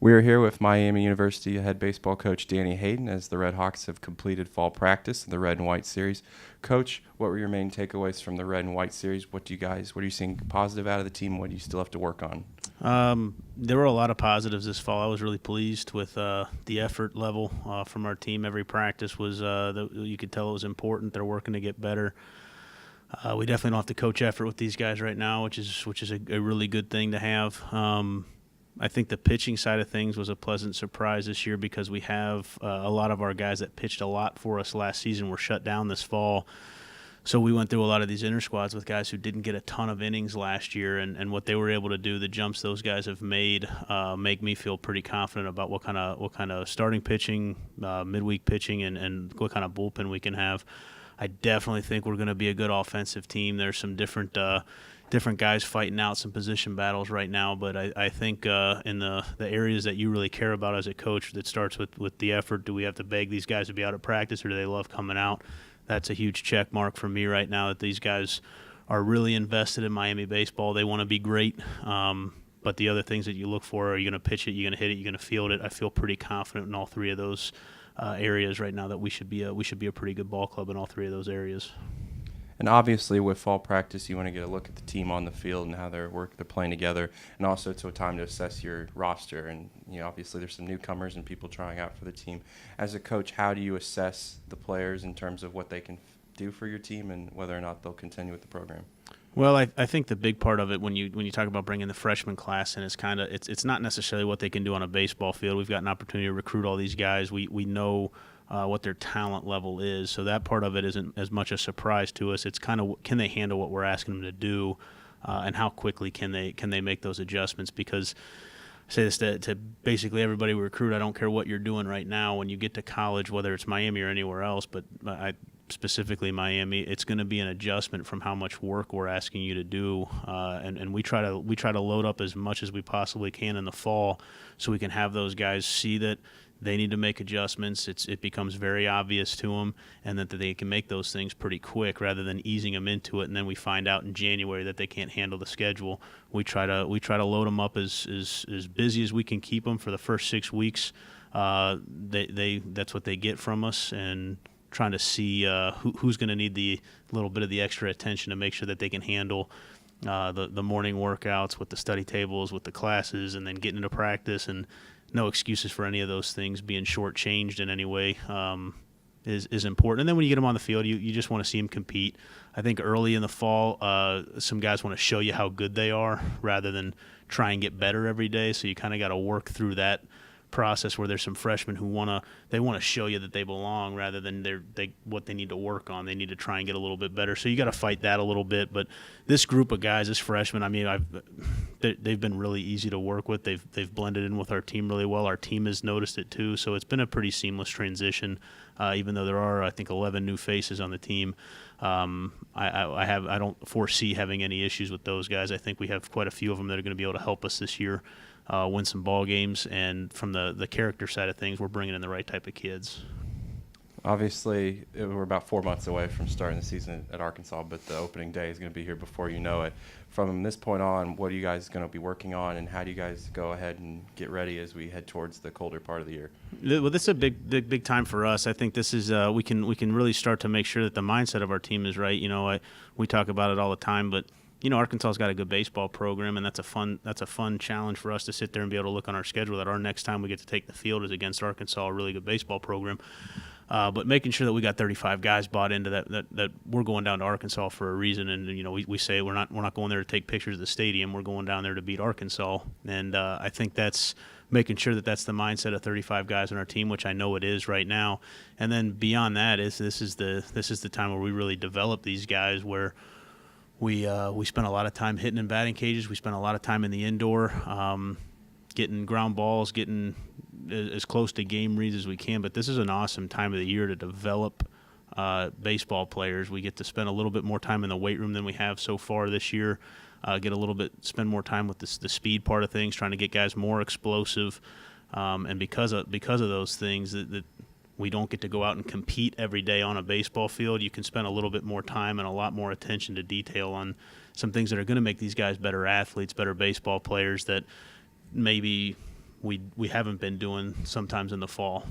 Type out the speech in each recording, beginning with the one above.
We are here with Miami University head baseball coach Danny Hayden as the Red Hawks have completed fall practice in the Red and White series. Coach, what were your main takeaways from the Red and White series? What are you seeing positive out of the team? What do you still have to work on? There were a lot of positives this fall. I was really pleased with the effort level from our team. Every practice was, you could tell it was important. They're working to get better. We definitely don't have to coach effort with these guys right now, which is a really good thing to have. I think the pitching side of things was a pleasant surprise this year because we have a lot of our guys that pitched a lot for us last season were shut down this fall. So we went through a lot of these inter squads with guys who didn't get a ton of innings last year, and what they were able to do, the jumps those guys have made, make me feel pretty confident about what kind of starting pitching, midweek pitching, and what kind of bullpen we can have. I definitely think we're going to be a good offensive team. There's some different guys fighting out some position battles right now, but I think in the areas that you really care about as a coach, that starts with the effort. Do we have to beg these guys to be out at practice, or do they love coming out? That's a huge check mark for me right now, that these guys are really invested in Miami baseball. They want to be great. But the other things that you look for, are you going to pitch it, you're going to hit it, you're going to field it? I feel pretty confident in all three of those areas right now that we should be a pretty good ball club in all three of those areas. And obviously, with fall practice, you want to get a look at the team on the field and how they're playing together, and also it's a time to assess your roster. And obviously, there's some newcomers and people trying out for the team. As a coach, how do you assess the players in terms of what they can do for your team and whether or not they'll continue with the program? Well, I think the big part of it when you talk about bringing the freshman class in is it's not necessarily what they can do on a baseball field. We've got an opportunity to recruit all these guys. We know what their talent level is, so that part of it isn't as much a surprise to us. It's kind of, can they handle what we're asking them to do, and how quickly can they make those adjustments? Because I say this to basically everybody we recruit. I don't care what you're doing right now. When you get to college, whether it's Miami or anywhere else, but specifically Miami, it's going to be an adjustment from how much work we're asking you to do, and we try to load up as much as we possibly can in the fall, so we can have those guys see that they need to make adjustments. It becomes very obvious to them, and that they can make those things pretty quick rather than easing them into it. And then we find out in January that they can't handle the schedule. We try to load them up as busy as we can keep them for the first 6 weeks. That's what they get from us, and trying to see who's going to need the little bit of the extra attention to make sure that they can handle the morning workouts with the study tables, with the classes, and then getting into practice. And no excuses for any of those things being shortchanged in any way is important. And then when you get them on the field, you just want to see them compete. I think early in the fall, some guys want to show you how good they are rather than try and get better every day. So you kind of got to work through that process where there's some freshmen who want to show you that they belong rather than what they need to work on. They need to try and get a little bit better. So you got to fight that a little bit. But this group of guys, this freshmen, I mean, they've been really easy to work with. They've blended in with our team really well. Our team has noticed it too. So it's been a pretty seamless transition, even though there are, I think, 11 new faces on the team. I don't foresee having any issues with those guys. I think we have quite a few of them that are going to be able to help us this year win some ball games. And from the character side of things, we're bringing in the right type of kids. Obviously, we're about 4 months away from starting the season at Arkansas, but the opening day is going to be here before you know it. From this point on, what are you guys going to be working on, and how do you guys go ahead and get ready as we head towards the colder part of the year? Well, this is a big time for us. I think this is we can really start to make sure that the mindset of our team is right. We talk about it all the time, but Arkansas's got a good baseball program, and that's a fun challenge for us to sit there and be able to look on our schedule that our next time we get to take the field is against Arkansas, a really good baseball program. But making sure that we got 35 guys bought into that we're going down to Arkansas for a reason, and we say we're not going there to take pictures of the stadium. We're going down there to beat Arkansas, and I think that's making sure that that's the mindset of 35 guys on our team, which I know it is right now. And then beyond that this is the time where we really develop these guys, where we spend a lot of time hitting in batting cages. We spend a lot of time in the indoor, getting ground balls, getting as close to game reads as we can. But this is an awesome time of the year to develop baseball players. We get to spend a little bit more time in the weight room than we have so far this year. Spend more time with the speed part of things, trying to get guys more explosive. And because of those things that we don't get to go out and compete every day on a baseball field, you can spend a little bit more time and a lot more attention to detail on some things that are going to make these guys better athletes, better baseball players that maybe we haven't been doing sometimes in the fall.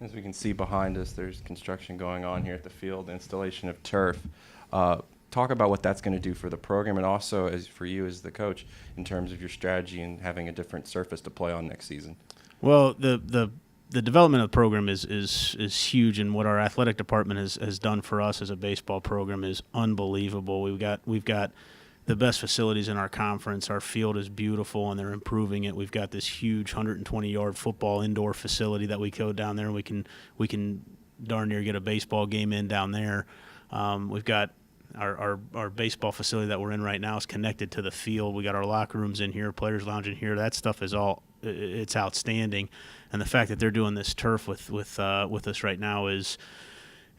As we can see behind us, there's construction going on here at the field, installation of turf. Talk about what that's going to do for the program, and also as for you as the coach in terms of your strategy and having a different surface to play on next season. Well, the development of the program is huge, and what our athletic department has done for us as a baseball program is unbelievable. We've got the best facilities in our conference. Our field is beautiful, and they're improving it. We've got this huge 120-yard football indoor facility that we go down there, and we can darn near get a baseball game in down there. We've got our baseball facility that we're in right now is connected to the field. We got our locker rooms in here, players' lounge in here. That stuff is it's outstanding, and the fact that they're doing this turf with us right now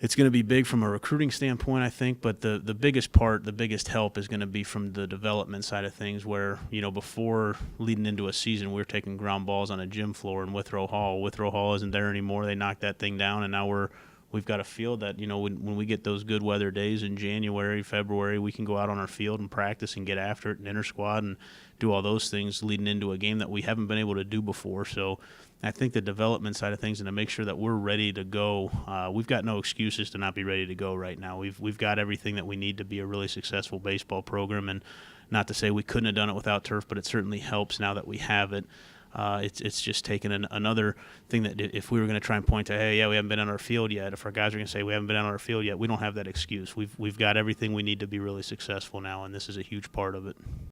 it's going to be big from a recruiting standpoint, I think, but the biggest help is going to be from the development side of things where, before leading into a season, we were taking ground balls on a gym floor in Withrow Hall. Withrow Hall isn't there anymore. They knocked that thing down, and now we've got a field that, when we get those good weather days in January, February, we can go out on our field and practice and get after it and inter-squad and do all those things leading into a game that we haven't been able to do before. So I think the development side of things and to make sure that we're ready to go, we've got no excuses to not be ready to go right now. We've got everything that we need to be a really successful baseball program, and not to say we couldn't have done it without turf, but it certainly helps now that we have it. It's just taken another thing that if we were going to try and point to, hey, yeah, we haven't been on our field yet. If our guys are going to say we haven't been on our field yet, we don't have that excuse. We've got everything we need to be really successful now, and this is a huge part of it.